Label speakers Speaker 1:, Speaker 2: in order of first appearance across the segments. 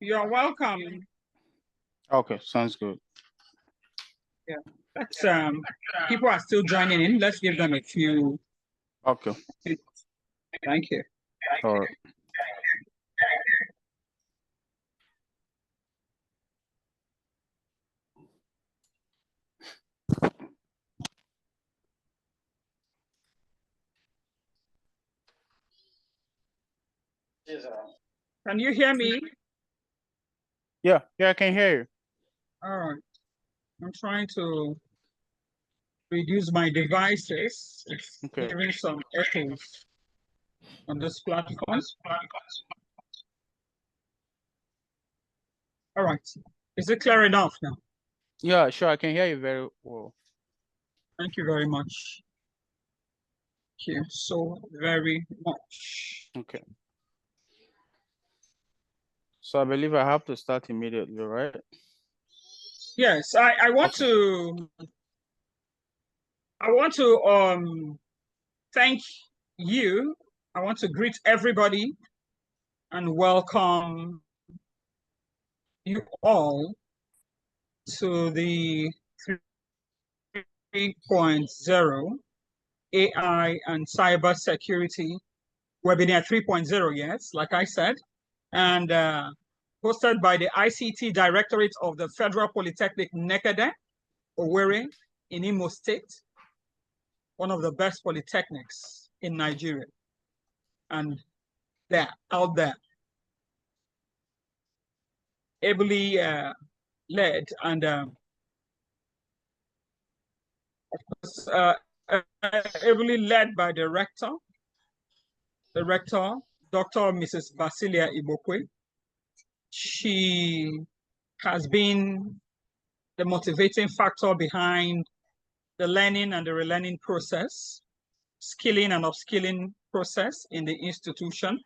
Speaker 1: You're welcome.
Speaker 2: Okay, sounds good.
Speaker 1: Yeah, that's people are still joining in. Let's give them a few.
Speaker 2: Okay.
Speaker 1: Thank you.
Speaker 2: All right.
Speaker 1: Can you hear me?
Speaker 2: Yeah, I can hear you.
Speaker 1: All right. I'm trying to reduce my devices. It's
Speaker 2: Okay.
Speaker 1: giving some echoes on this platform. All right. Is it clear enough now?
Speaker 2: Yeah, sure, I can hear you very well.
Speaker 1: Thank you very much. Thank you so very much.
Speaker 2: Okay. So I believe I have to start immediately, right?
Speaker 1: Yes, I want to thank you. I want to greet everybody and welcome you all to the 3.0 AI and Cybersecurity webinar 3.0, yes, like I said, and hosted by the ICT Directorate of the Federal Polytechnic Nekede, Owerri, in Imo State, one of the best polytechnics in Nigeria. And they're out there, ably led and of course, ably led by the rector, Dr. Mrs. Basilia Ibokwe. She has been the motivating factor behind the learning and the relearning process, skilling and upskilling process in the institution.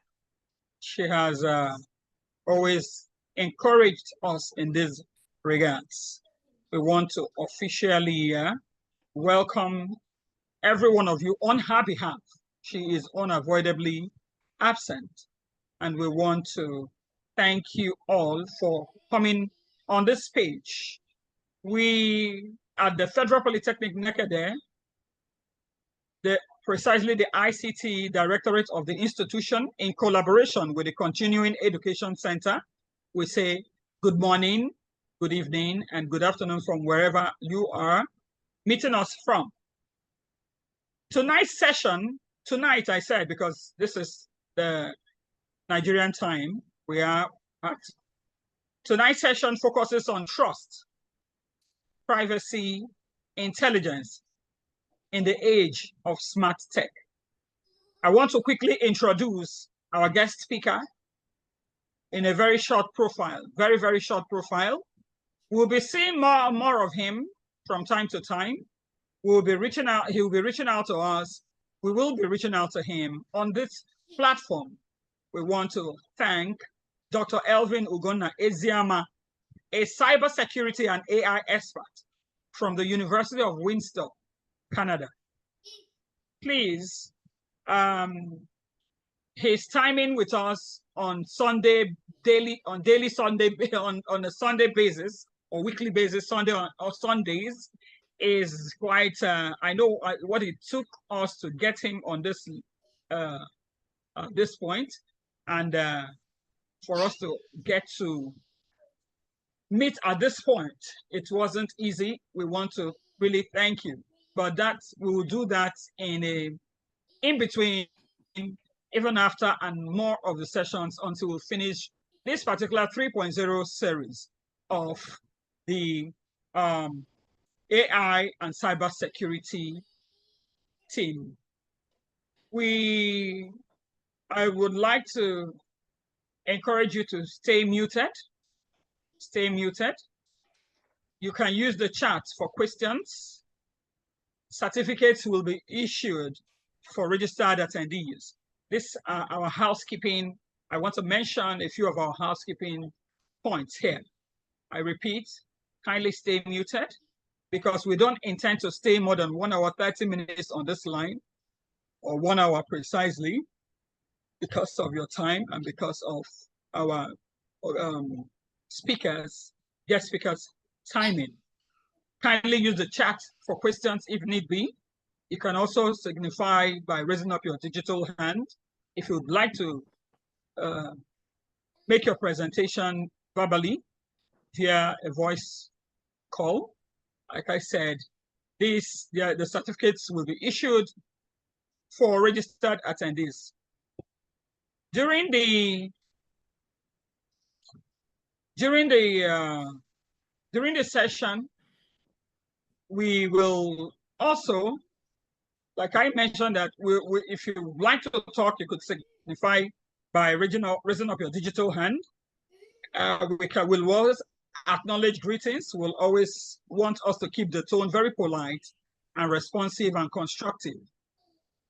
Speaker 1: She has always encouraged us in these regards. We want to officially welcome every one of you on her behalf. She is unavoidably absent, and we want to thank you all for coming on this page. We, at the Federal Polytechnic Nekede, precisely the ICT Directorate of the institution, in collaboration with the Continuing Education Center, we say good morning, good evening, and good afternoon from wherever you are meeting us from. Tonight's session, tonight I said, because this is the Nigerian time we are at. Tonight's session focuses on trust, privacy, intelligence in the age of smart tech. I want to quickly introduce our guest speaker in a very short profile, very, very short profile. We'll be seeing more and more of him from time to time. We'll be reaching out, he will be reaching out to us. We will be reaching out to him on this platform. We want to thank Dr. Elvin Ugonna Eziama, a cybersecurity and AI expert from the University of Windsor, Canada. Please, his timing with us on Sunday, on a Sunday basis or weekly basis, or Sundays, is quite, I know what it took us to get him on this this point, and for us to get to meet at this point, it wasn't easy. We want to really thank you, but that we will do that in between, even after and more of the sessions until we finish this particular 3.0 series of the AI and cybersecurity team. I would like to encourage you to stay muted. Stay muted. You can use the chat for questions. Certificates will be issued for registered attendees. This are our housekeeping. I want to mention a few of our housekeeping points here. I repeat, kindly stay muted because we don't intend to stay more than 1 hour, 30 minutes on this line, or 1 hour precisely, because of your time and because of our speakers, guest speakers timing. Kindly use the chat for questions if need be. You can also signify by raising up your digital hand if you'd like to make your presentation verbally via a voice call. Like I said, the certificates will be issued for registered attendees. During the session, we will also, like I mentioned, that if you like to talk, you could signify by raising up your digital hand. We'll always acknowledge greetings. We'll always want us to keep the tone very polite and responsive and constructive.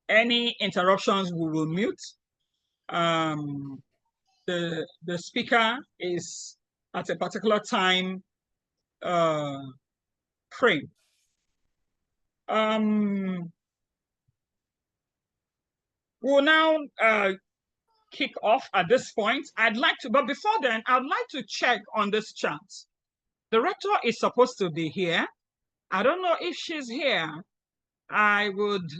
Speaker 1: Any interruptions, we will mute. The speaker is at a particular time frame. We'll now kick off at this point. But before then, I'd like to check on this chat. The rector is supposed to be here. I don't know if she's here. I would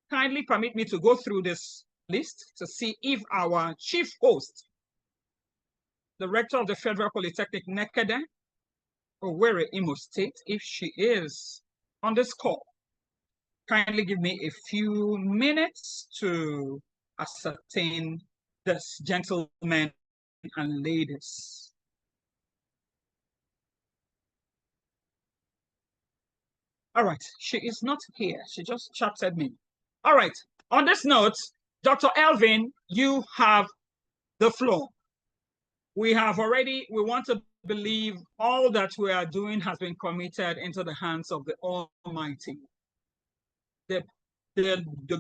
Speaker 1: kindly permit me to go through this list to see if our chief host, the rector of the Federal Polytechnic Nekede, Owerri, Imo State, if she is on this call. Kindly give me a few minutes to ascertain this, gentlemen and ladies. All right, she is not here. She just chatted me. All right, on this note, Dr. Elvin, you have the floor. We want to believe all that we are doing has been committed into the hands of the Almighty. The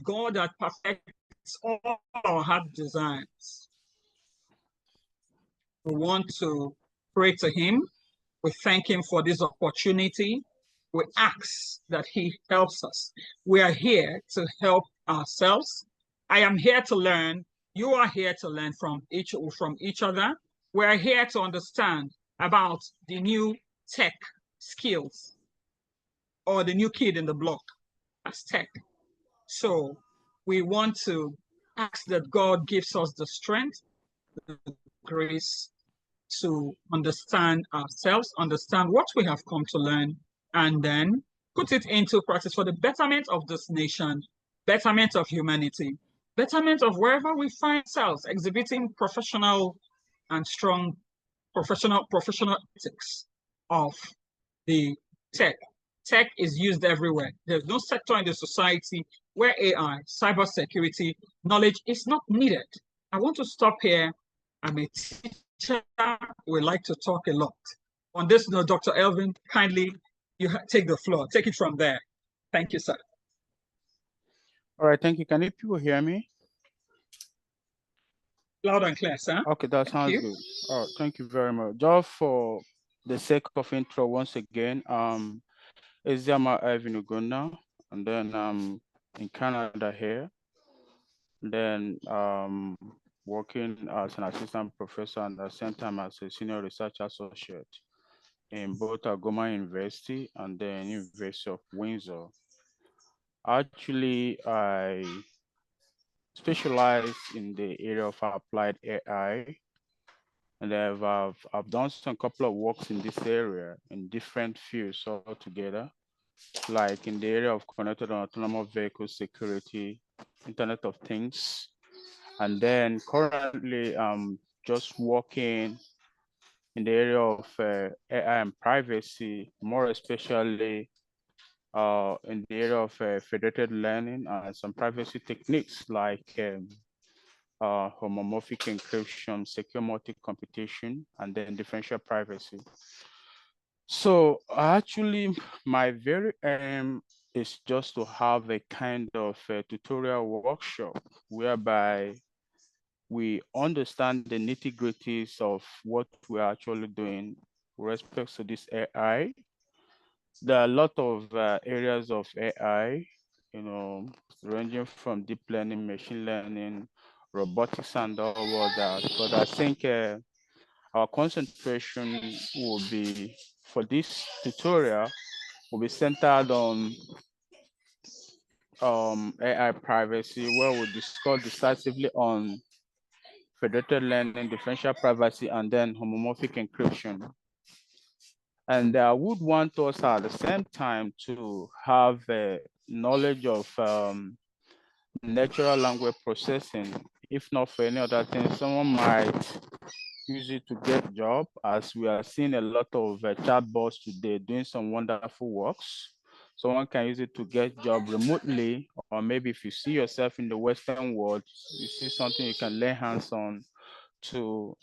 Speaker 1: God that perfects all our heart desires. We want to pray to him. We thank him for this opportunity. We ask that he helps us. We are here to help ourselves. I am here to learn. You are here to learn from each other. We are here to understand about the new tech skills or the new kid in the block as tech. So we want to ask that God gives us the strength, the grace to understand ourselves, understand what we have come to learn, and then put it into practice for the betterment of this nation, betterment of humanity, betterment of wherever we find ourselves, exhibiting professional and strong professional ethics of the tech. Tech is used everywhere. There's no sector in the society where AI, cybersecurity, knowledge is not needed. I want to stop here. I'm a teacher. We like to talk a lot. On this note, Dr. Elvin, kindly, you take the floor. Take it from there. Thank you, sir.
Speaker 2: All right, thank you. Can you people hear me?
Speaker 1: Loud and clear, sir.
Speaker 2: Okay, that sounds good. All right, thank you very much. Just for the sake of intro, once again, Eziama Elvin Ugonna, and then in Canada here. Then working as an assistant professor and at the same time as a senior research associate in both Ugonna University and then University of Windsor. Actually, I specialize in the area of applied AI, and I've done some couple of works in this area in different fields altogether, like in the area of connected and autonomous vehicle security, Internet of Things, and then currently I'm just working in the area of AI and privacy, more especially in the area of federated learning and some privacy techniques like homomorphic encryption, secure multi-computation, and then differential privacy. So actually, my very aim is just to have a kind of a tutorial workshop whereby we understand the nitty-gritties of what we're actually doing with respect to this AI. There are a lot of areas of AI, ranging from deep learning, machine learning, robotics, and all of that. But I think I our concentration will be, for this tutorial, will be centered on AI privacy, where we discuss decisively on federated learning, differential privacy, and then homomorphic encryption. And I would want us at the same time to have a knowledge of natural language processing. If not for any other thing, someone might use it to get job, as we are seeing a lot of chatbots today doing some wonderful works. Someone can use it to get job remotely, or maybe if you see yourself in the Western world, you see something you can lay hands on to,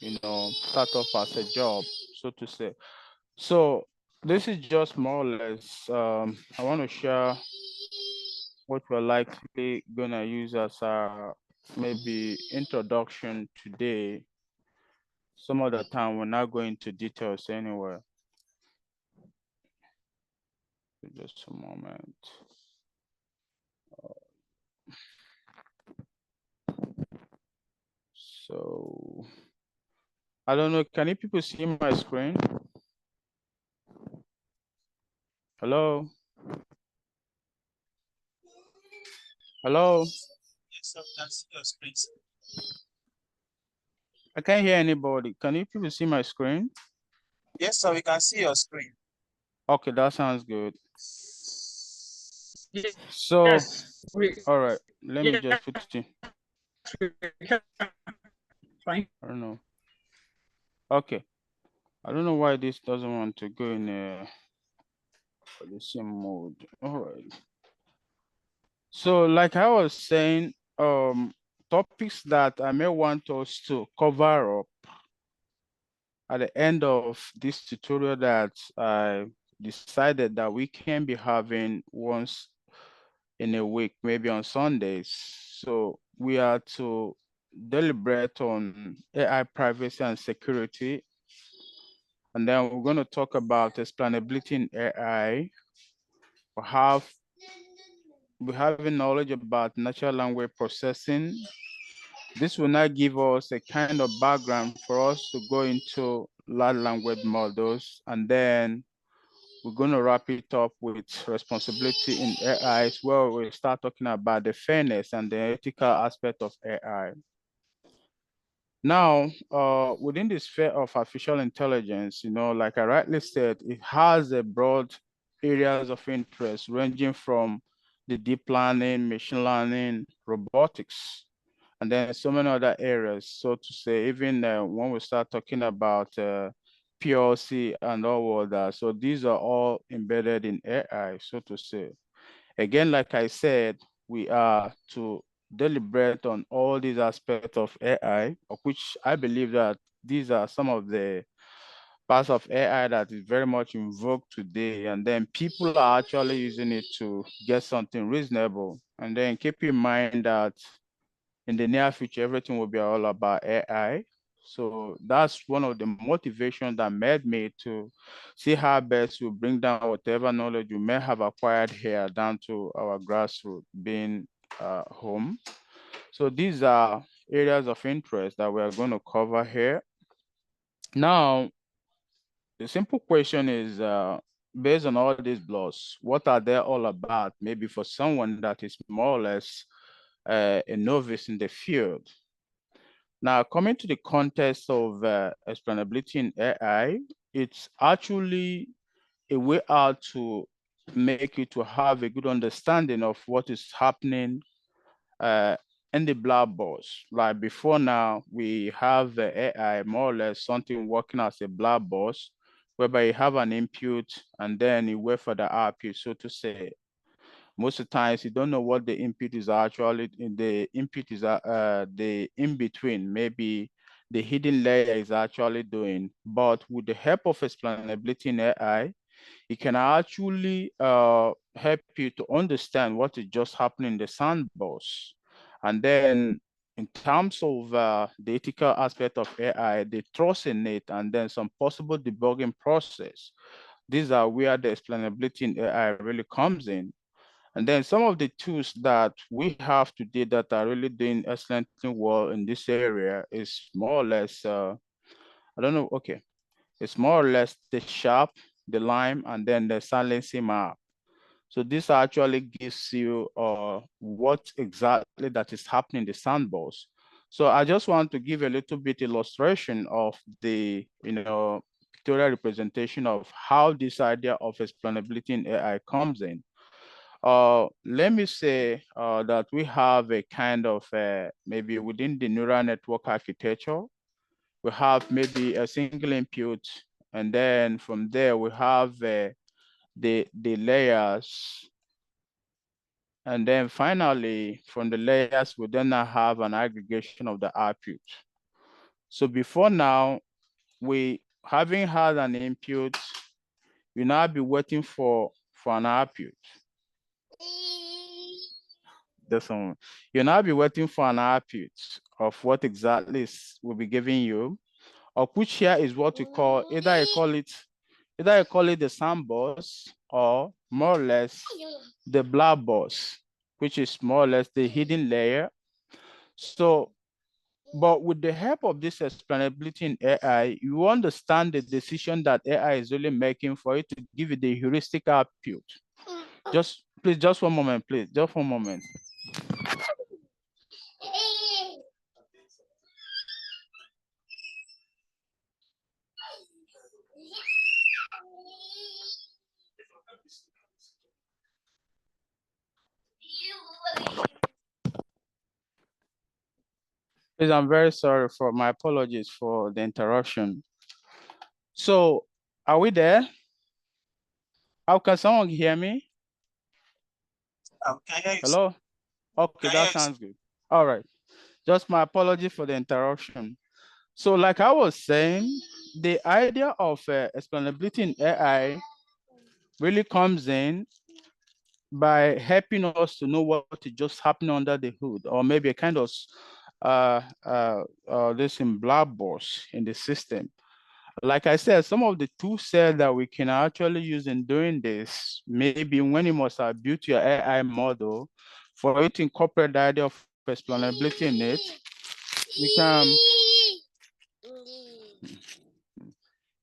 Speaker 2: start off as a job, so to say. So this is just more or less, I want to share what we're likely gonna use as our maybe introduction today. Some other time we're not going into details anywhere. Just a moment. So I don't know, can you people see my screen? Hello? Hello?
Speaker 3: Yes, sir, we can see your screen, sir.
Speaker 2: I can't hear anybody. Can you people see my screen?
Speaker 3: Yes, sir, we can see your screen.
Speaker 2: Okay, that sounds good.
Speaker 1: Yes.
Speaker 2: So,
Speaker 1: Yes.
Speaker 2: all right, let me just put it in.
Speaker 1: Fine.
Speaker 2: I don't know. Okay. I don't know why this doesn't want to go in the same mode. All right. So like I was saying, topics that I may want us to cover up at the end of this tutorial that I decided that we can be having once in a week, maybe on Sundays. So we are to deliberate on AI privacy and security. And then we're going to talk about explainability in AI. We have a knowledge about natural language processing. This will now give us a kind of background for us to go into large language models, and then we're going to wrap it up with responsibility in AI, where we start talking about the fairness and the ethical aspect of AI. Now, within the sphere of artificial intelligence, like I rightly said, it has a broad areas of interest ranging from the deep learning, machine learning, robotics, and then so many other areas. So to say, even when we start talking about PLC and all of that, so these are all embedded in AI, so to say. Again, like I said, we are to deliberate on all these aspects of AI, of which I believe that these are some of the parts of AI that is very much in vogue today. And then people are actually using it to get something reasonable. And then keep in mind that in the near future, everything will be all about AI. So that's one of the motivations that made me to see how best to bring down whatever knowledge you may have acquired here down to our grassroots, being home. So these are areas of interest that we're going to cover here. Now, the simple question is, based on all these blogs, what are they all about? Maybe for someone that is more or less a novice in the field. Now, coming to the context of explainability in AI, it's actually a way out to make you to have a good understanding of what is happening in the black box. Like before now, we have AI more or less something working as a black box, whereby you have an input and then you wait for the output, so to say. Most of the times you don't know what the input is actually. The input is the in-between, maybe the hidden layer is actually doing. But with the help of explainability in AI, it can actually help you to understand what is just happening in the sandbox. And then in terms of the ethical aspect of AI, the trust in it, and then some possible debugging process. These are where the explainability in AI really comes in. And then some of the tools that we have today that are really doing excellently well in this area is more or less I don't know. Okay. It's more or less the sharp, the lime, and then the silencing map. So this actually gives you what exactly that is happening in the sandbox. So I just want to give a little bit illustration of the, pictorial representation of how this idea of explainability in AI comes in. Let me say that we have a kind of maybe within the neural network architecture, we have maybe a single input, and then from there we have the layers. And then finally, from the layers, we then have an aggregation of the output. So before now, we having had an input, we now be waiting for an output. This one, you now be waiting for an output of what exactly will be giving you, of which here is what we call either you call it the sandbox or more or less the black box, which is more or less the hidden layer. So, but with the help of this explainability in AI, you understand the decision that AI is really making for it to give you the heuristic output. Just one moment, please, just one moment. Please, I'm very sorry for my apologies for the interruption. So, are we there? How can someone hear me?
Speaker 3: Can I hear you?
Speaker 2: Hello? Okay, that sounds good. All right. Just my apology for the interruption. So like I was saying, the idea of explainability in AI really comes in by helping us to know what is just happening under the hood, or maybe a kind of this in black box in the system. Like I said, some of the tool sets that we can actually use in doing this, maybe when you must have built your AI model, for it to incorporate the idea of explainability in it,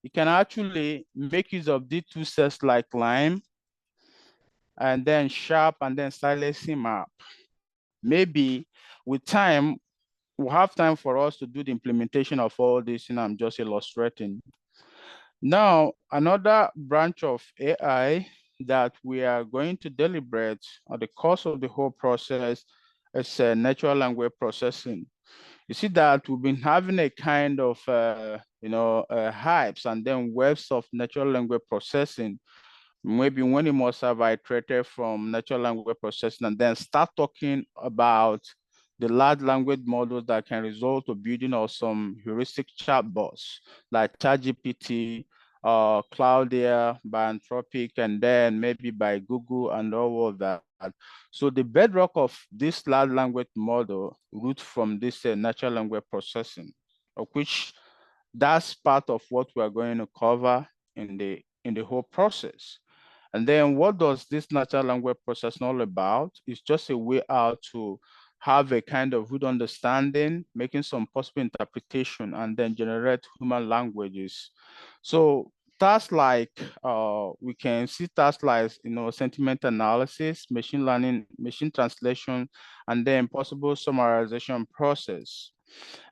Speaker 2: you can actually make use of these two sets like lime, and then sharp, and then silencing map. Maybe with time, we'll have time for us to do the implementation of all this, and I'm just illustrating. Now, another branch of AI that we are going to deliberate on the course of the whole process is natural language processing. You see that we've been having a kind of, hypes and then waves of natural language processing. Maybe when you must have iterated from natural language processing and then start talking about the large language models that can result to building of some heuristic chatbots like ChatGPT, Cloudea, by Anthropic, and then maybe by Google and all of that. So the bedrock of this large language model roots from this natural language processing, of which that's part of what we are going to cover in the whole process. And then what does this natural language processing all about? It's just a way out to have a kind of good understanding, making some possible interpretation, and then generate human languages. So tasks like, we can see tasks like, sentiment analysis, machine learning, machine translation, and then possible summarization process.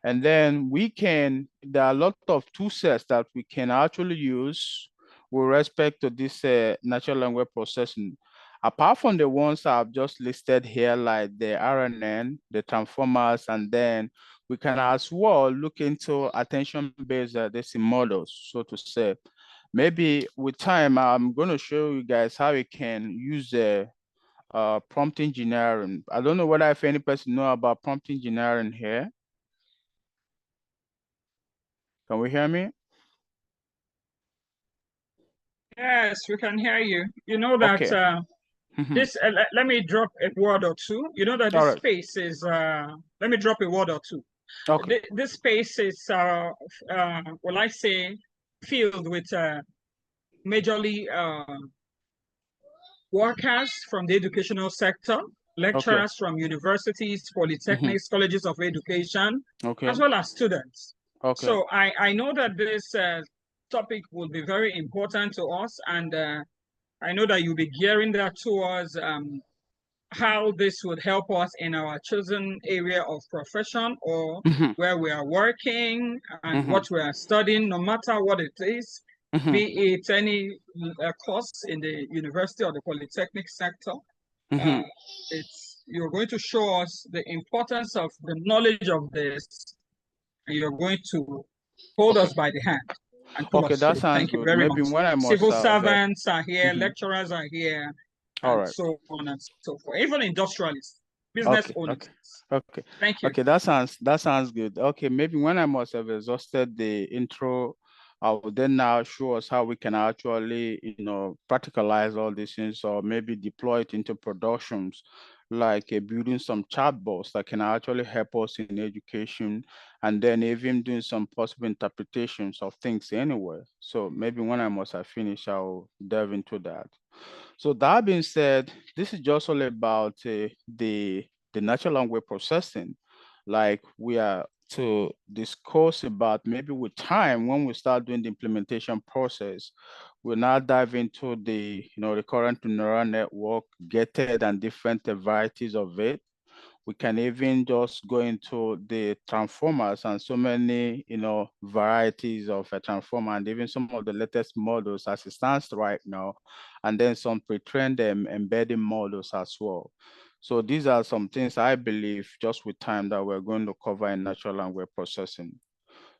Speaker 2: And then there are a lot of tool sets that we can actually use with respect to this natural language processing. Apart from the ones I've just listed here, like the RNN, the transformers, and then we can as well look into attention-based models, so to say. Maybe with time, I'm going to show you guys how we can use prompt engineering. I don't know whether if any person know about prompt engineering here. Can we hear me?
Speaker 1: Yes, we can hear you. You know that
Speaker 2: Okay.
Speaker 1: this, let me drop a word or two. You know that this space is, let me drop a word or two.
Speaker 2: Okay.
Speaker 1: This space is, well, I say, filled with majorly workers from the educational sector, lecturers from universities, polytechnics, colleges of education,
Speaker 2: Okay.
Speaker 1: as well as students.
Speaker 2: Okay.
Speaker 1: So I know that this topic will be very important to us, and I know that you'll be gearing that towards how this would help us in our chosen area of profession or
Speaker 2: Mhm.
Speaker 1: where we are working and
Speaker 2: Mhm.
Speaker 1: what we are studying, no matter what it is,
Speaker 2: Mhm.
Speaker 1: be it any course in the university or the polytechnic sector.
Speaker 2: Mhm.
Speaker 1: You're going to show us the importance of the knowledge of this, and you're going to hold us by the hand and pull
Speaker 2: Okay,
Speaker 1: us
Speaker 2: that
Speaker 1: through.
Speaker 2: sounds
Speaker 1: Thank you
Speaker 2: good.
Speaker 1: very
Speaker 2: Maybe
Speaker 1: much.
Speaker 2: when I must
Speaker 1: Civil
Speaker 2: have
Speaker 1: servants are here,
Speaker 2: Mhm.
Speaker 1: lecturers are here,
Speaker 2: All
Speaker 1: and
Speaker 2: right.
Speaker 1: so on and so forth. Even industrialists, business
Speaker 2: Okay.
Speaker 1: owners.
Speaker 2: Okay.
Speaker 1: Thank you.
Speaker 2: Okay, that sounds good. Okay, maybe when I must have exhausted the intro, I will then now show us how we can actually, practicalize all these things or maybe deploy it into productions, like building some chatbots that can actually help us in education, and then even doing some possible interpretations of things anyway. So maybe when I must have finished, I'll delve into that. So that being said, this is just all about the natural language processing. Like we are to discuss about maybe with time when we start doing the implementation process, we'll now dive into the current neural network, gated and different varieties of it. We can even just go into the transformers and so many, varieties of a transformer and even some of the latest models as it stands right now, and then some pre-trained embedding models as well. So these are some things I believe just with time that we're going to cover in natural language processing.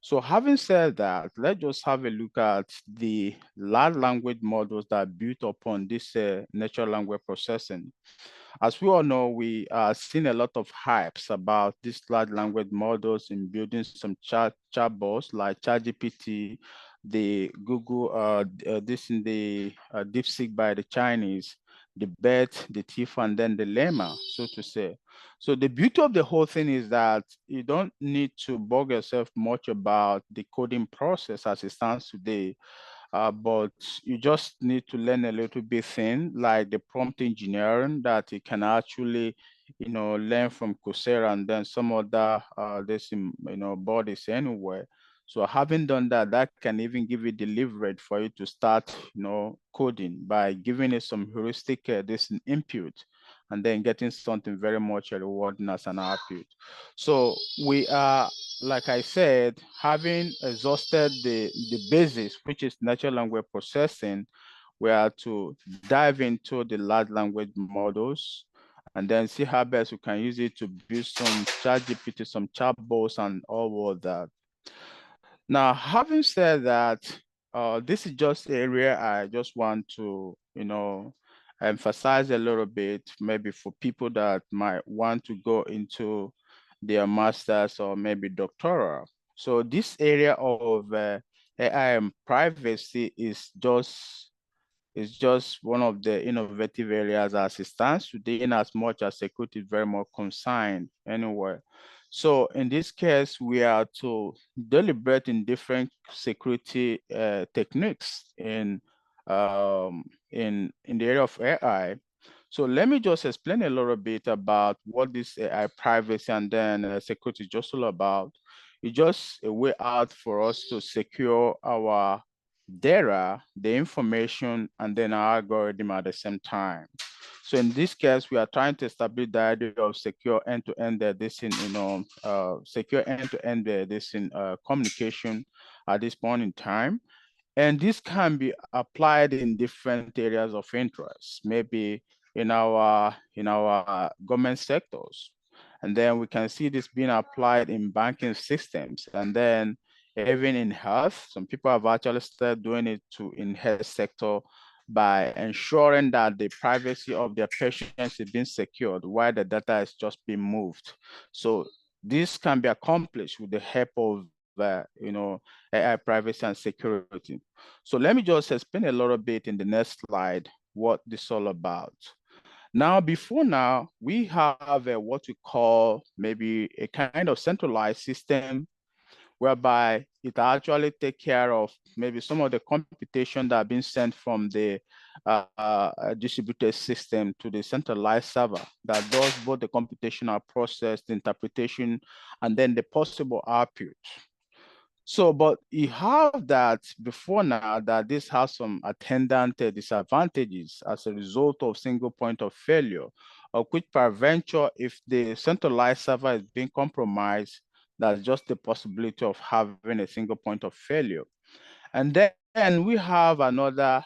Speaker 2: So having said that, let's just have a look at the large language models that are built upon this natural language processing. As we all know, we are seeing a lot of hypes about these large language models in building some chatbots like ChatGPT, the Google, this in the DeepSeek by the Chinese, the BET, the TIFF, and then the Llama, so to say. So the beauty of the whole thing is that you don't need to bug yourself much about the coding process as it stands today. But you just need to learn a little bit thing like the prompt engineering that you can actually, learn from Coursera and then some other bodies anywhere. So having done that, that can even give you the leverage for you to start, coding by giving it some heuristic this input and then getting something very much rewarding as an output. So we are, like I said, having exhausted the basis, which is natural language processing, we are to dive into the large language models and then see how best we can use it to build some ChatGPT, some chatbots, and all of that. Now, having said that, this is just the area I just want to, emphasize a little bit, maybe for people that might want to go into their master's or maybe doctoral. So this area of AI and privacy is just one of the innovative areas as it stands today, in as much as security is very much concerned anywhere. So in this case, we are to deliberate in different security techniques in the area of AI. So let me just explain a little bit about what this AI privacy and then security is just all about. It's just a way out for us to secure our data, the information, and then our algorithm at the same time. So in this case, we are trying to establish the idea of secure end-to-end secure end-to-end communication at this point in time. And this can be applied in different areas of interest, maybe in our government sectors. And then we can see this being applied in banking systems. And then even in health, some people have actually started doing it in health sector by ensuring that the privacy of their patients is being secured while the data is just being moved. So this can be accomplished with the help of AI privacy and security. So let me just explain a little bit in the next slide what this is all about. Now, before now, we have what we call maybe a kind of centralized system whereby it actually take care of maybe some of the computation that are being sent from the distributed system to the centralized server that does both the computational process, the interpretation, and then the possible output. So, but you have that before now that this has some attendant disadvantages as a result of single point of failure, of which peradventure, if the centralized server is being compromised, that's just the possibility of having a single point of failure. And then we have another,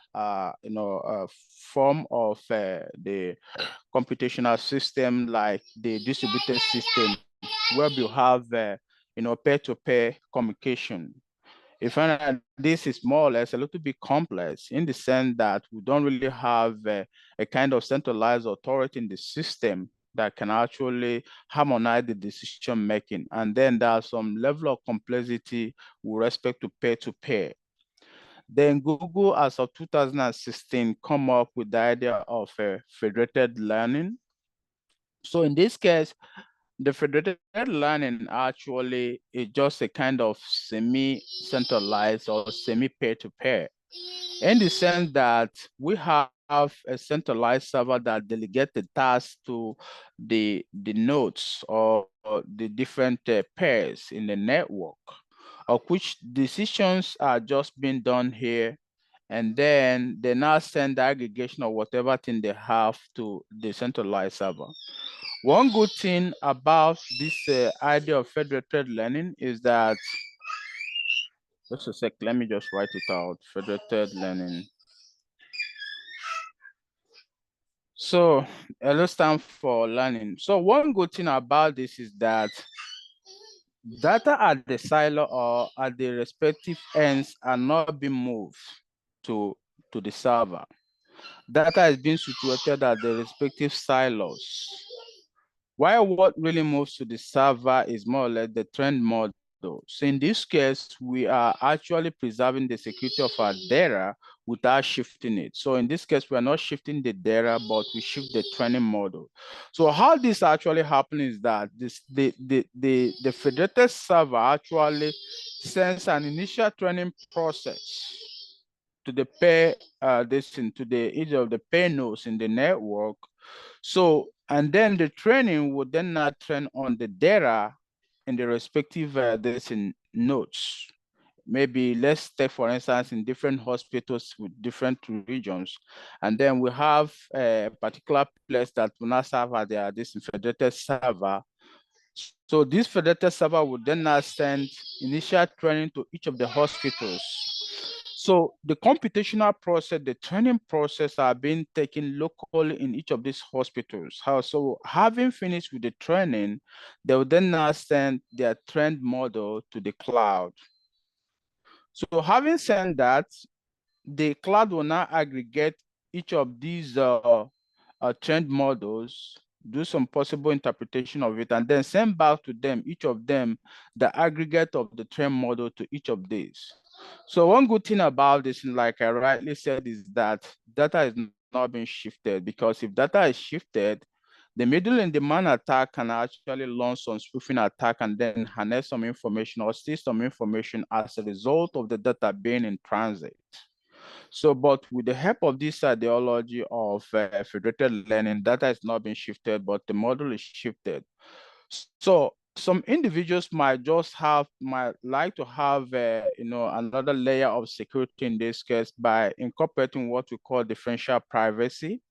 Speaker 2: form of the computational system like the distributed system, where you have, peer-to-peer communication. You find that this is more or less a little bit complex in the sense that we don't really have a kind of centralized authority in the system that can actually harmonize the decision making. And then there's some level of complexity with respect to peer-to-peer. Then Google, as of 2016, come up with the idea of federated learning. So in this case, the federated learning actually is just a kind of semi-centralized or semi-peer-to-peer, in the sense that we have a centralized server that delegates the task to the nodes or the different pairs in the network, of which decisions are just being done here, and then they now send the aggregation of whatever thing they have to the centralized server. One good thing about this idea of federated learning is that, just a sec, let me just write it out, federated learning. So let's stand for learning. So one good thing about this is that data at the silo or at the respective ends are not being moved to the server. Data is being situated at the respective silos. While what really moves to the server is more or less the trend model. So in this case, we are actually preserving the security of our data without shifting it. So in this case, we are not shifting the data, but we shift the training model. So how this actually happens is that the federated server actually sends an initial training process to the pair to the each of the pair nodes in the network. So, and then the training would then not train on the data in the respective nodes. Maybe let's take, for instance, in different hospitals with different regions, and then we have a particular place that will not serve as this federated server. So this federated server would then not send initial training to each of the hospitals. So the computational process, the training process are being taken locally in each of these hospitals. So having finished with the training, they will then now send their trend model to the cloud. So having sent that, the cloud will now aggregate each of these trend models, do some possible interpretation of it, and then send back to them, each of them, the aggregate of the trend model to each of these. So one good thing about this, like I rightly said, is that data is not being shifted, because if data is shifted, the middle and demand attack can actually launch some spoofing attack and then harness some information or steal some information as a result of the data being in transit. So, but with the help of this ideology of federated learning, data is not being shifted, but the model is shifted. So some individuals might like to have, another layer of security in this case by incorporating what we call differential privacy.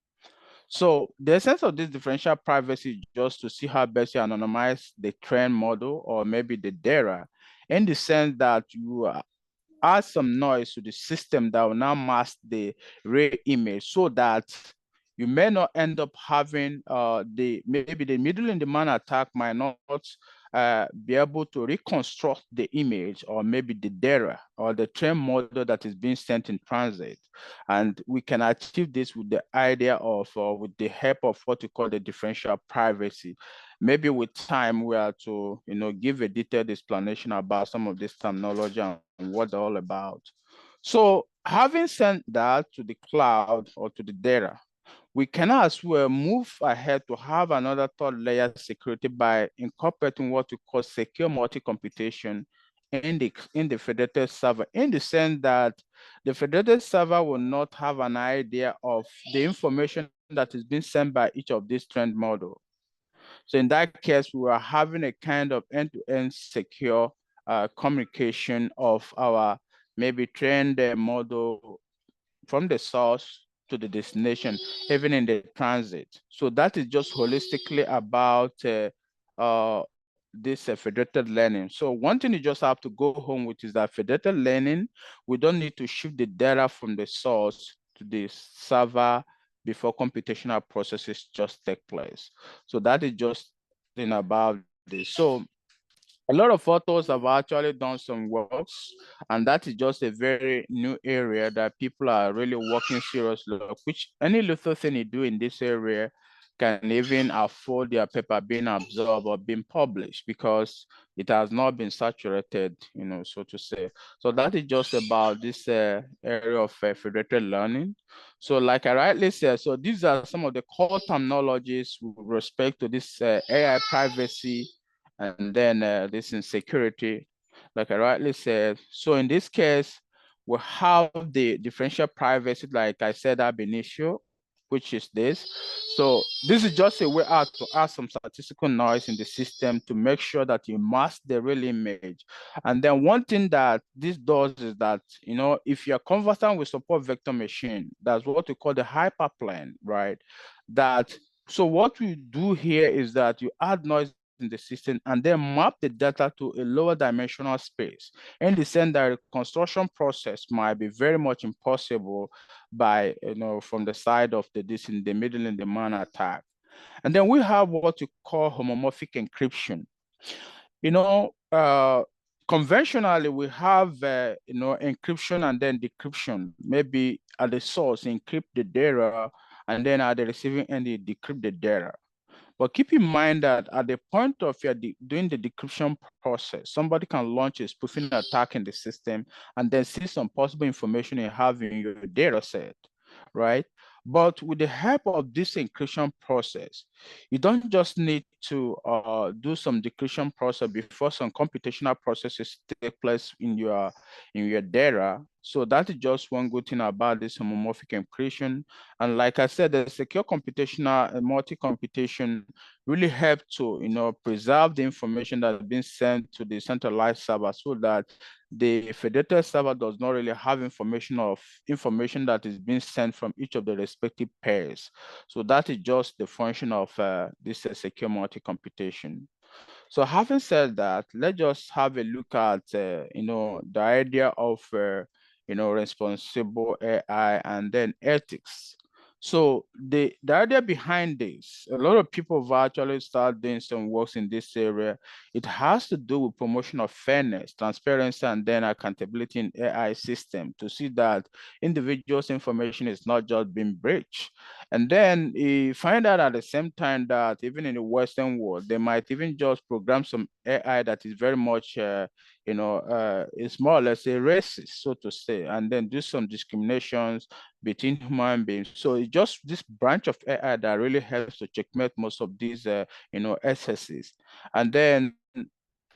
Speaker 2: So the essence of this differential privacy is just to see how best you anonymize the trend model or maybe the data, in the sense that you add some noise to the system that will now mask the real image, so that you may not end up having maybe the middle and demand attack might not be able to reconstruct the image or maybe the data or the trend model that is being sent in transit. And we can achieve this with the idea of, with the help of what we call the differential privacy. Maybe with time we are to, give a detailed explanation about some of this terminology and what they're all about. So having sent that to the cloud or to the data, we can as well move ahead to have another third layer security by incorporating what we call secure multi-computation in the federated server, in the sense that the federated server will not have an idea of the information that is being sent by each of these trend models. So in that case, we are having a kind of end-to-end secure communication of our maybe trained model from the source to the destination, even in the transit. So that is just holistically about this federated learning. So one thing you just have to go home with is that federated learning, we don't need to shift the data from the source to the server before computational processes just take place. So that is just thing about this. So a lot of authors have actually done some works, and that is just a very new area that people are really working seriously, which any little thing you do in this area can even afford their paper being absorbed or being published because it has not been saturated, you know, so to say. So that is just about this area of federated learning. So like I rightly said, so these are some of the core terminologies with respect to this AI privacy, and then this insecurity, like I rightly said. So in this case, we have the differential privacy, like I said ab initio, which is this. So this is just a way out to add some statistical noise in the system to make sure that you mask the real image. And then one thing that this does is that, you know, if you're conversant with support vector machine, that's what we call the hyperplane, right? That, so what we do here is that you add noise in the system and then map the data to a lower dimensional space, in the sense that the construction process might be very much impossible by, you know, from the side of the this in the middle in the man attack. And then we have what you call homomorphic encryption. You know, conventionally we have you know, encryption and then decryption. Maybe at the source encrypt the data, and then at the receiving end you decrypt the data. But keep in mind that at the point of your doing the decryption process, somebody can launch a spoofing attack in the system and then see some possible information you have in your data set, right? But with the help of this encryption process, you don't just need to do some decryption process before some computational processes take place in your data. So that is just one good thing about this homomorphic encryption. And like I said, the secure computational and multi-computation really help to, you know, preserve the information that has been sent to the centralized server, so that the federated server does not really have information that is being sent from each of the respective pairs. So that is just the function of this secure multi-computation. So having said that, let's just have a look at, you know, the idea of, you know, responsible AI and then ethics. So the idea behind this, a lot of people have actually started doing some works in this area. It has to do with promotion of fairness, transparency, and then accountability in AI system, to see that individuals' information is not just being breached. And then you find out at the same time that even in the Western world, they might even just program some AI that is very much, you know, it's more or less a racist, so to say, and then do some discriminations between human beings. So it's just this branch of AI that really helps to checkmate most of these, you know, excesses. And then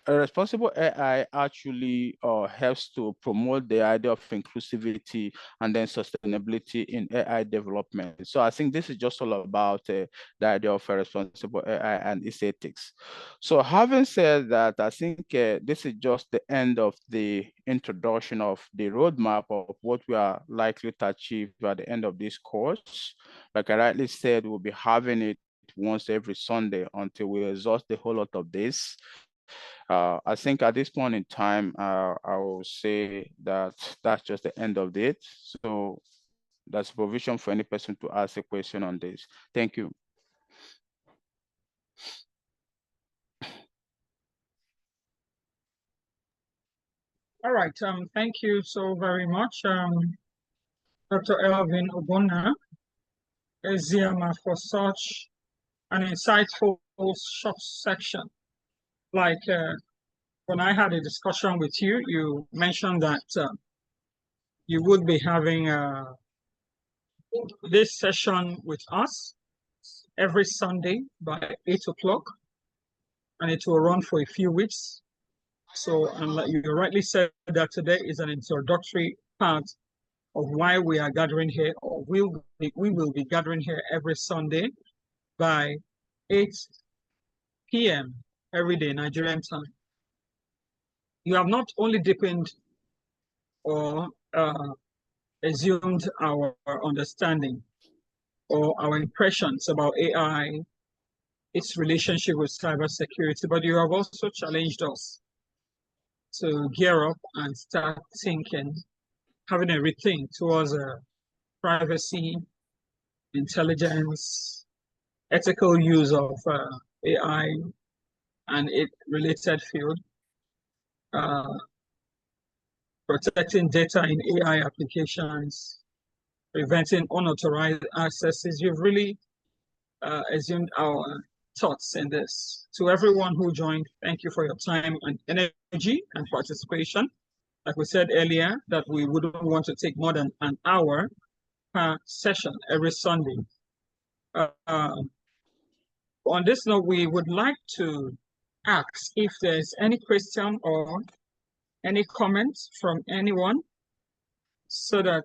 Speaker 2: a responsible AI actually helps to promote the idea of inclusivity and then sustainability in AI development. So I think this is just all about the idea of a responsible AI and its ethics. So having said that, I think this is just the end of the introduction of the roadmap of what we are likely to achieve at the end of this course. Like I rightly said, we'll be having it once every Sunday until we exhaust the whole lot of this. I think at this point in time, I will say that that's just the end of it. So that's provision for any person to ask a question on this. Thank you.
Speaker 1: All right. Thank you so very much, Dr. Elvin Ugonna, Eziama, for such an insightful short section. Like when I had a discussion with you, you mentioned that you would be having this session with us every Sunday by 8 o'clock, and it will run for a few weeks. So, and like you rightly said, that today is an introductory part of why we are gathering here, or we will be gathering here every Sunday by 8 p.m. every day, Nigerian time. you have not only deepened or assumed our understanding or our impressions about AI, its relationship with cybersecurity, but you have also challenged us to gear up and start thinking, having a rethink towards privacy, intelligence, ethical use of AI and its related field, protecting data in AI applications, preventing unauthorized accesses. You've really assumed our thoughts in this. To everyone who joined, thank you for your time and energy and participation. Like we said earlier, that we wouldn't want to take more than an hour per session every Sunday. On this note, we would like to ask if there's any question or any comments from anyone, so that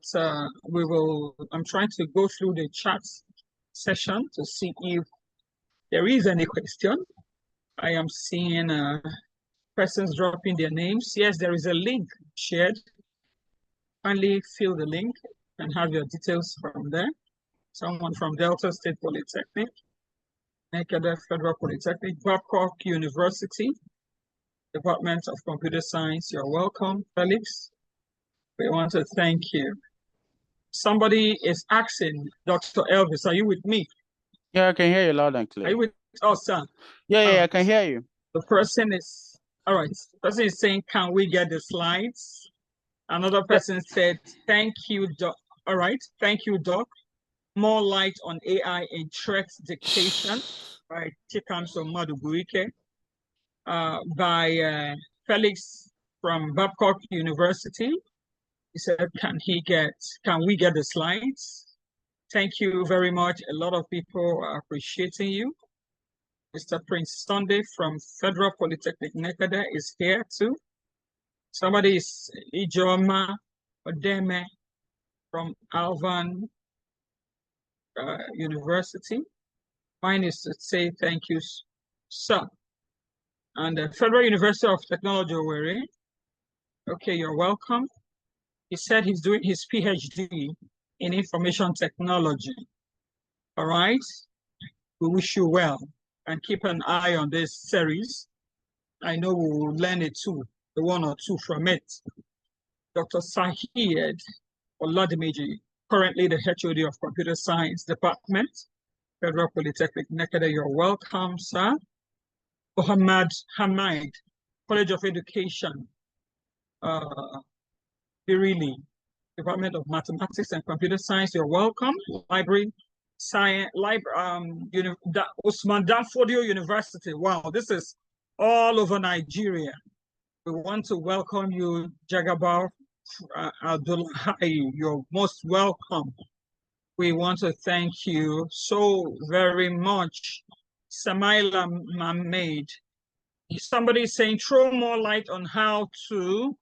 Speaker 1: I'm trying to go through the chat session to see if there is any question. I am seeing persons dropping their names. Yes, there is a link shared. Kindly fill the link and have your details from there. Someone from Delta State Polytechnic, Nekada Federal Polytechnic, Babcock University, Department of Computer Science, you're welcome. Felix, we want to thank you. Somebody is asking, Dr. Elvis, are you with me?
Speaker 2: Yeah, I can hear you loud and clear.
Speaker 1: Are you with us, sir?
Speaker 2: Yeah, I can hear you.
Speaker 1: The person is, all right, the person is saying, can we get the slides? Another person said, thank you, Doc. All right, thank you, Doc. More light on AI in threat dictation by Chikamso Madubuike, by Felix from Babcock University. He said, can we get the slides? Thank you very much. A lot of people are appreciating you. Mr. Prince Sunday from Federal Polytechnic Nekada is here too. Somebody is Eziama Odeme from Elvin University. Mine is to say thank you, sir. And the Federal University of Technology, Owerri. Okay, you're welcome. He said he's doing his PhD in information technology. All right, we wish you well and keep an eye on this series. I know we will learn it too, the one or two from it. Dr. Sahid Oladimiji, currently the HOD of Computer Science Department, Federal Polytechnic Nekada, you're welcome, sir. Muhammad Hamid, College of Education, Birili, Department of Mathematics and Computer Science, you're welcome. Library Science, Usman Danfodio University. Wow, this is all over Nigeria. We want to welcome you, Jagabar Abdullahi. You're most welcome. We want to thank you so very much. Samaila Mahmoud. Somebody is saying, throw more light on how to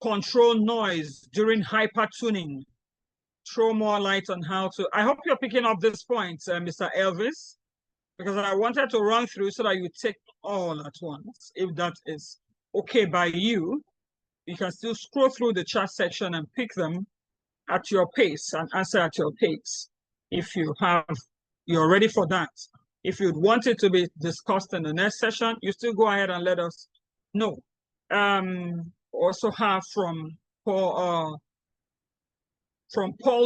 Speaker 1: control noise during hyper tuning. Throw more light on how to. I hope you're picking up this point, Mr. Elvis, because I wanted to run through so that you take all at once. If that is okay by you, you can still scroll through the chat section and pick them at your pace and answer at your pace. If you're ready for that. If you'd want it to be discussed in the next session, you still go ahead and let us know. Also have from Paul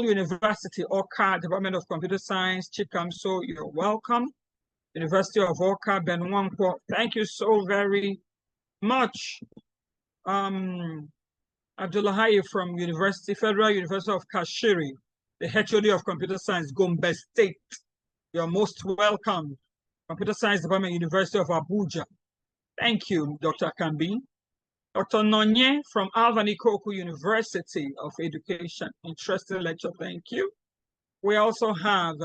Speaker 1: University, Oka, Department of Computer Science, Chikamso, you're welcome. University of Oka, Benwanko, thank you so very much. Abdullahi from Federal University of Kashiri, the HOD of Computer Science, Gombe State. You're most welcome. Computer Science Department, University of Abuja. Thank you, Dr. Kambi. Dr. Nonye from Alvan Ikoku University of Education. Interesting lecture, thank you. We also have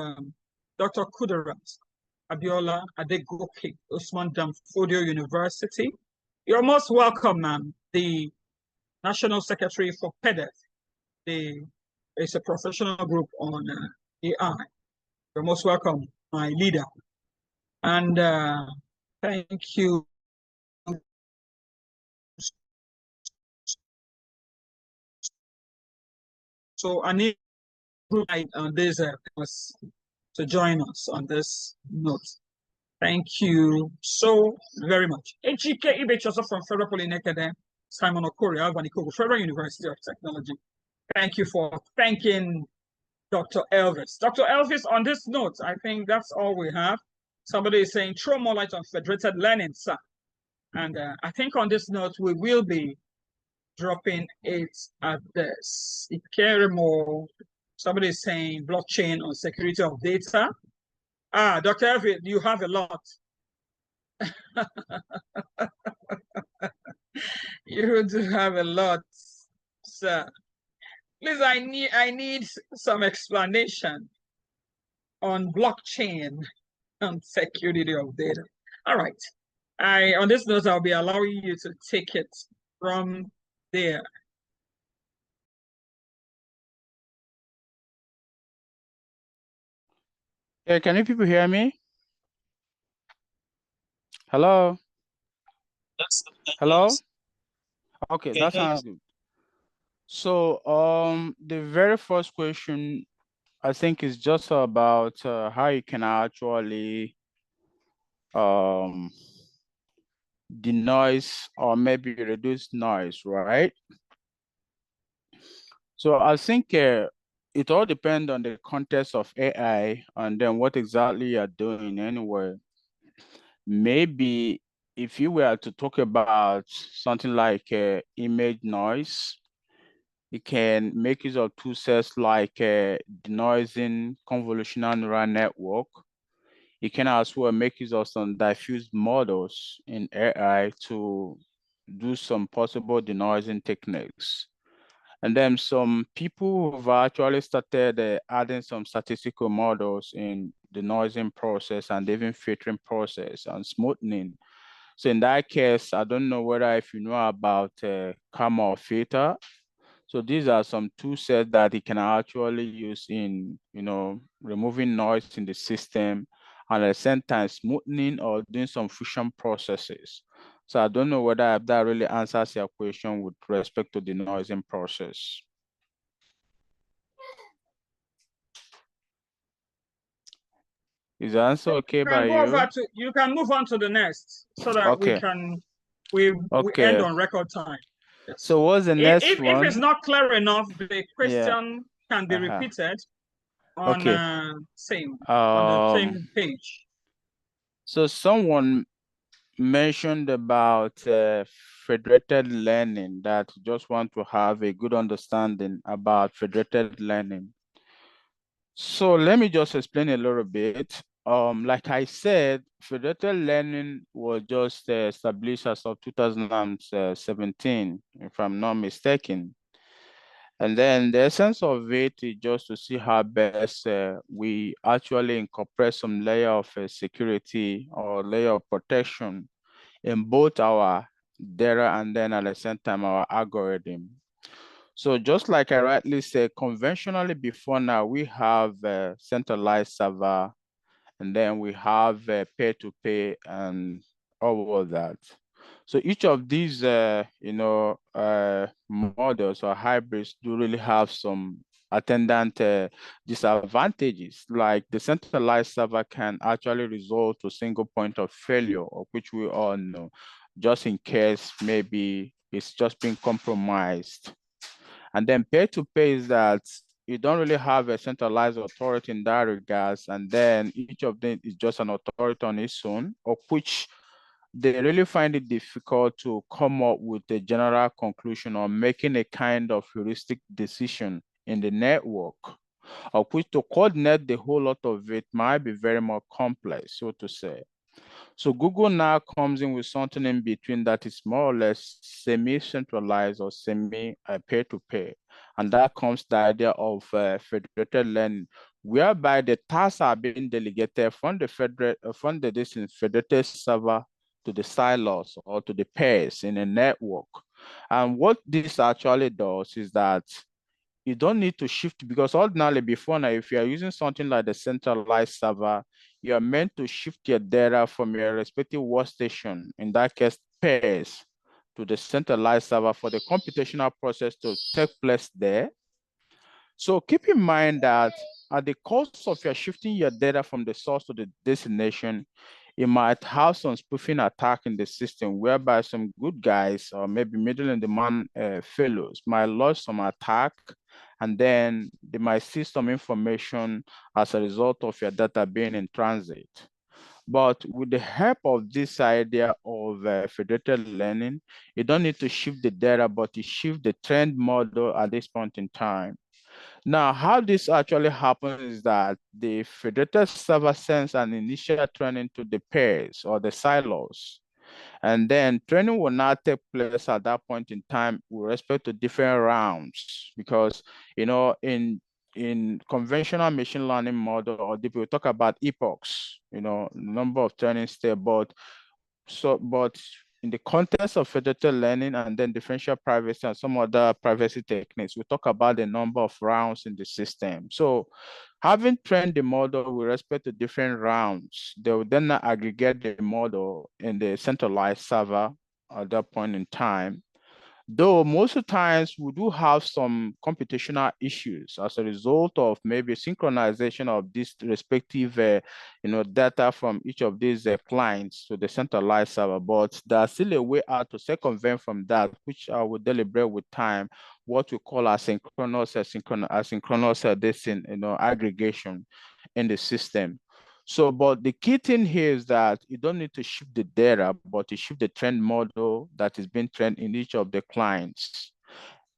Speaker 1: Dr. Kudarat Abiola Adegoke, Usman Danfodio University. You're most welcome, ma'am. The National Secretary for PEDEF. It's a professional group on AI. You're most welcome, my leader. And thank you So I need on this to join us on this note. Thank you so very much. HEK Ibechoso from Federal Polytechnic, Simon Okori, Elvin, Federal University of Technology. Thank you for thanking Dr. Elvis. Dr. Elvis, on this note, I think that's all we have. Somebody is saying, throw more light on federated learning, sir. And I think on this note, we will be dropping it at this. Ikeremo, somebody is saying blockchain on security of data. Ah, Dr. Elvis, you have a lot. You do have a lot, sir. Please, I need some explanation on blockchain and security of data. All right. On this note, I'll be allowing you to take it from there.
Speaker 2: Yeah, can you people hear me? Hello?
Speaker 3: Yes,
Speaker 2: Hello?
Speaker 3: yes.
Speaker 2: Okay,
Speaker 3: Okay,
Speaker 2: that
Speaker 3: yes.
Speaker 2: sounds good. So, the very first question, I think, is just about how you can actually denoise or maybe reduce noise, right? So I think it all depends on the context of AI and then what exactly you're doing anyway. Maybe if you were to talk about something like image noise, you can make use of two sets like denoising convolutional neural network. You can as well make use of some diffuse models in AI to do some possible denoising techniques. And then some people who've actually started adding some statistical models in the noising process and even filtering process and smoothing. So in that case, I don't know whether if you know about Karma or filter. So these are some tool sets that you can actually use in, removing noise in the system and at the same time smoothing or doing some fusion processes. So I don't know whether that really answers your question with respect to the noising process. Is the answer okay by you?
Speaker 1: You can move on to the next so that
Speaker 2: Okay.
Speaker 1: we
Speaker 2: Okay.
Speaker 1: end on record time. Yes.
Speaker 2: So what's the next one?
Speaker 1: If it's not clear enough, the question can be repeated on on the same page.
Speaker 2: So someone mentioned about federated learning, that just want to have a good understanding about federated learning. So let me just explain a little bit. Like I said, federated learning was just established as of 2017, if I'm not mistaken. And then the essence of it is just to see how best we actually incorporate some layer of security or layer of protection in both our data and then at the same time our algorithm. So just like I rightly said, conventionally before now, we have a centralized server, and then we have pay-to-pay and all of that. So each of these, models or hybrids do really have some attendant disadvantages. Like the centralized server can actually result to a single point of failure, of which we all know, just in case maybe it's just been compromised. And then pay-to-pay is that you don't really have a centralized authority in that regards, and then each of them is just an authority on its own, of which they really find it difficult to come up with a general conclusion or making a kind of heuristic decision in the network, of which to coordinate the whole lot of it might be very more complex, so to say. So Google now comes in with something in between that is more or less semi-centralized or semi-peer-to-peer. And that comes the idea of federated learning, whereby the tasks are being delegated from the federated server to the silos or to the pairs in a network. And what this actually does is that you don't need to shift, because ordinarily before now, if you are using something like the centralized server, you are meant to shift your data from your respective workstation, in that case pairs, to the centralized server for the computational process to take place there. So keep in mind that at the cost of your shifting your data from the source to the destination, it might have some spoofing attack in the system whereby some good guys or maybe middle in demand fellows might launch some attack, and then they might see some information as a result of your data being in transit. But with the help of this idea of federated learning, you don't need to shift the data, but you shift the trend model at this point in time. Now, how this actually happens is that the federated server sends an initial training to the pairs or the silos. And then training will not take place at that point in time with respect to different rounds, because, you know, in conventional machine learning model, or we talk about epochs, you know, number of training steps, but in the context of federated learning and then differential privacy and some other privacy techniques, we talk about the number of rounds in the system. So having trained the model with respect to different rounds, they will then aggregate the model in the centralized server at that point in time. Though most of the times we do have some computational issues as a result of maybe synchronization of this respective data from each of these clients to the centralized server, but there's still a way out to circumvent from that, which I will deliberate with time, what we call asynchronous aggregation in the system. So, but the key thing here is that you don't need to shift the data, but you shift the trend model that is being trained in each of the clients.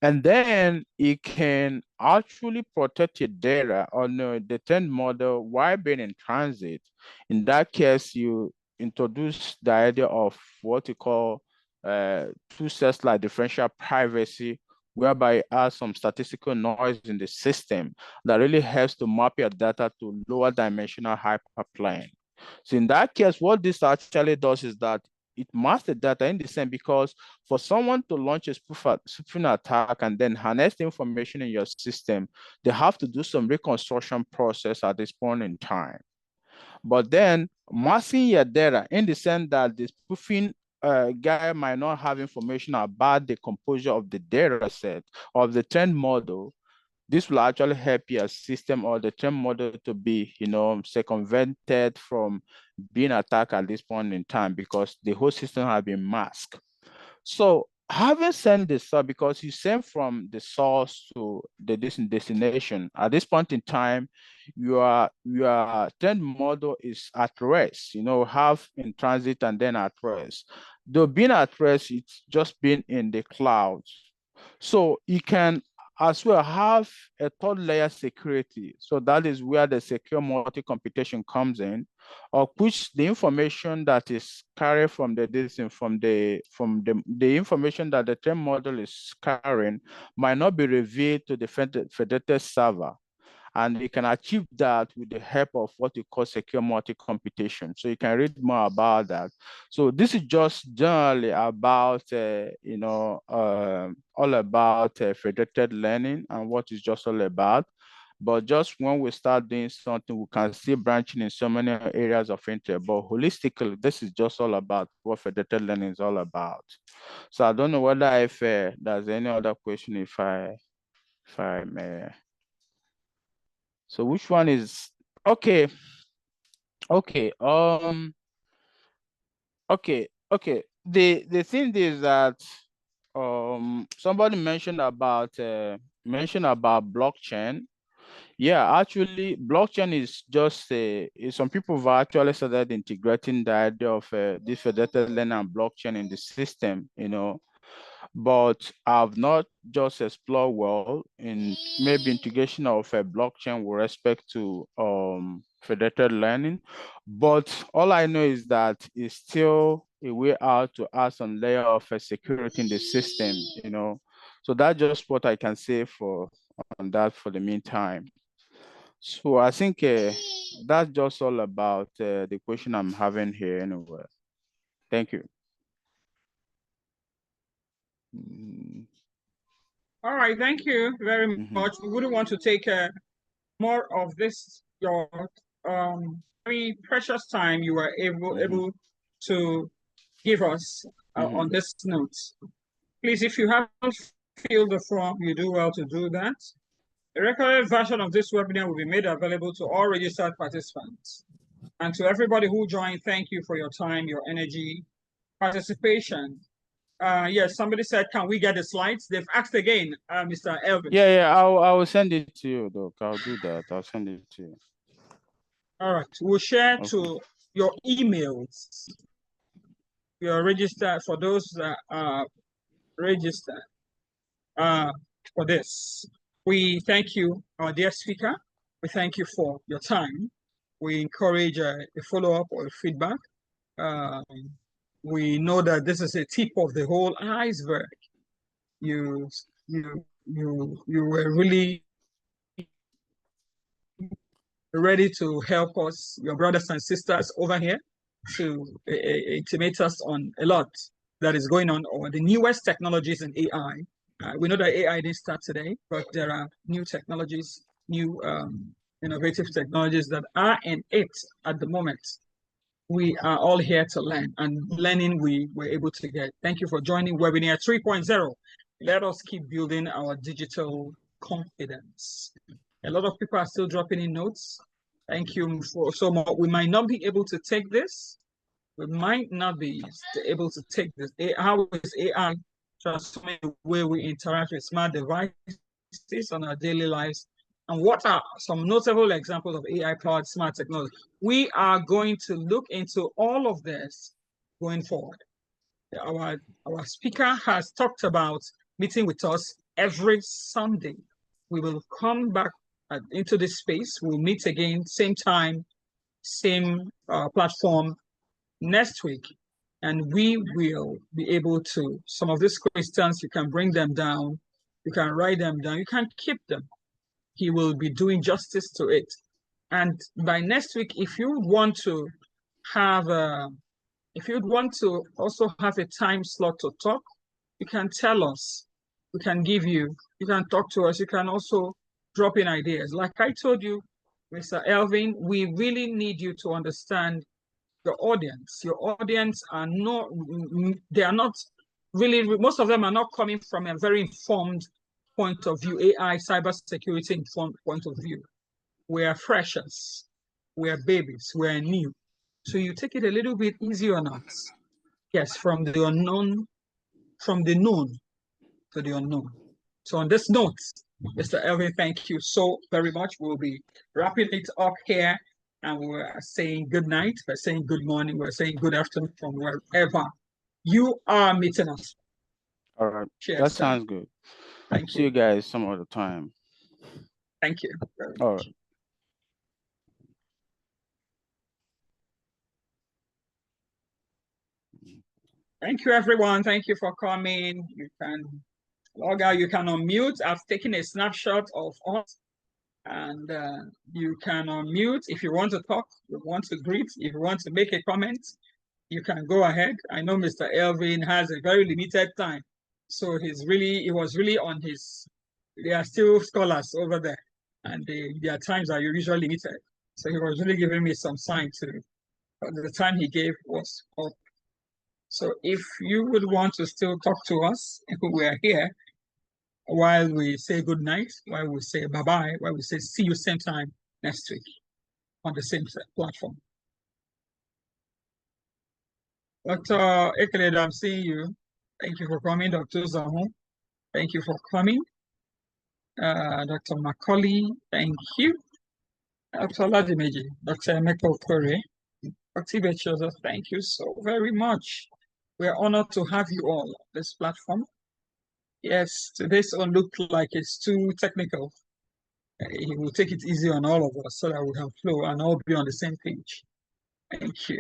Speaker 2: And then it can actually protect your data on the trend model while being in transit. In that case, you introduce the idea of what you call two sets like differential privacy, whereby you add some statistical noise in the system that really helps to map your data to lower dimensional hyperplane. So in that case, what this actually does is that it masks the data in the same, because for someone to launch a spoofing attack and then harness the information in your system, they have to do some reconstruction process at this point in time. But then masking your data in the sense that the spoofing guy might not have information about the composure of the data set of the trend model. This will actually help your system or the trend model to be, circumvented from being attacked at this point in time, because the whole system has been masked. So having sent this up, because you send from the source to the destination, at this point in time, your trend model is at rest, have in transit and then at rest. Though being at rest, it's just been in the clouds. So you can as well have a third layer security. So that is where the secure multi-computation comes in, of which the information that is carried from the information that the trend model is carrying might not be revealed to the federated server. And you can achieve that with the help of what you call secure multi-computation. So you can read more about that. So this is just generally about, all about federated learning and what it's just all about. But just when we start doing something, we can see branching in so many areas of interest. But holistically, this is just all about what federated learning is all about. So I don't know whether if there's any other question, if I may. So which one is okay? Okay. Okay. The thing is that somebody mentioned about blockchain. Yeah, actually, blockchain is just some people have actually started integrating the idea of this federated learning and blockchain in the system, but I've not just explored well in maybe integration of a blockchain with respect to federated learning. But all I know is that it's still a way out to add some layer of security in the system, So that's just what I can say on that for the meantime. So I think that's just all about the question I'm having here anyway. Thank you.
Speaker 1: All right, thank you very much. We wouldn't want to take more of this, your very precious time you were able to give us on this note. Please, if you haven't filled the form, you do well to do that. A recorded version of this webinar will be made available to all registered participants. And to everybody who joined, thank you for your time, your energy, participation. Yes, somebody said, can we get the slides? They've asked again, Mr. Elvin.
Speaker 2: Yeah, I will send it to you, Doc. I'll do that. I'll send it to you.
Speaker 1: All right, we'll share
Speaker 2: Okay.
Speaker 1: to your emails. You're registered for those that are registered for this. We thank you, our dear speaker. We thank you for your time. We encourage a follow-up or feedback. We know that this is a tip of the whole iceberg. You were really ready to help us, your brothers and sisters over here, to intimate us on a lot that is going on, or the newest technologies in AI. We know that AI didn't start today, but there are new technologies, new innovative technologies that are in it at the moment. We are all here to learn, and learning we were able to get. Thank you for joining webinar 3.0. Let us keep building our digital confidence. A lot of people are still dropping in notes. Thank you for so much. We might not be able to take this. We might not be able to take this. How is AI transforming the way we interact with smart devices on our daily lives? And what are some notable examples of AI-powered smart technology? We are going to look into all of this going forward. Our speaker has talked about meeting with us every Sunday. We will come back into this space. We'll meet again, same time, same platform next week. And we will be able to, some of these questions, you can bring them down, you can write them down, you can keep them. He will be doing justice to it. And by next week, if you want to have if you'd want to also have a time slot to talk, you can tell us. We can give you, you can talk to us. You can also drop in ideas. Like I told you, Mr. Elvin, we really need you to understand your audience. Your audience are not, they are not really, most of them are not coming from a very informed point of view, AI, cybersecurity informed point of view. We are freshers, we are babies, we are new. So you take it a little bit easier on us. Yes, from the unknown, from the known to the unknown. So on this note, Mr. Elvin, thank you so very much. We'll be wrapping it up here, and we're saying good night, we're saying good morning, we're saying good afternoon from wherever you are meeting us.
Speaker 2: All right.
Speaker 1: Cheers,
Speaker 2: That
Speaker 1: sir.
Speaker 2: sounds good.
Speaker 1: Thank
Speaker 2: See you guys some other time.
Speaker 1: Thank you.
Speaker 2: All right.
Speaker 1: Thank you, everyone. Thank you for coming. You can log out, you can unmute. I've taken a snapshot of us, and you can unmute if you want to talk, you want to greet, if you want to make a comment, you can go ahead. I know Mr. Elvin has a very limited time, so he was really on his, there are still scholars over there, and their times are usually limited. So he was really giving me some sign to, but the time he gave was up. So if you would want to still talk to us, we are here while we say good night, while we say bye-bye, while we say see you same time next week on the same platform. Dr. Ekeled, I'm seeing you. Thank you for coming, Dr. Zahu. Thank you for coming. Dr. Macaulay, thank you. Dr. Ladimeji, Dr. Emeka Okore, Dr. Ibechoza, thank you so very much. We are honored to have you all on this platform. Yes, today's one looked like it's too technical. He will take it easy on all of us so that we can flow and all be on the same page. Thank you.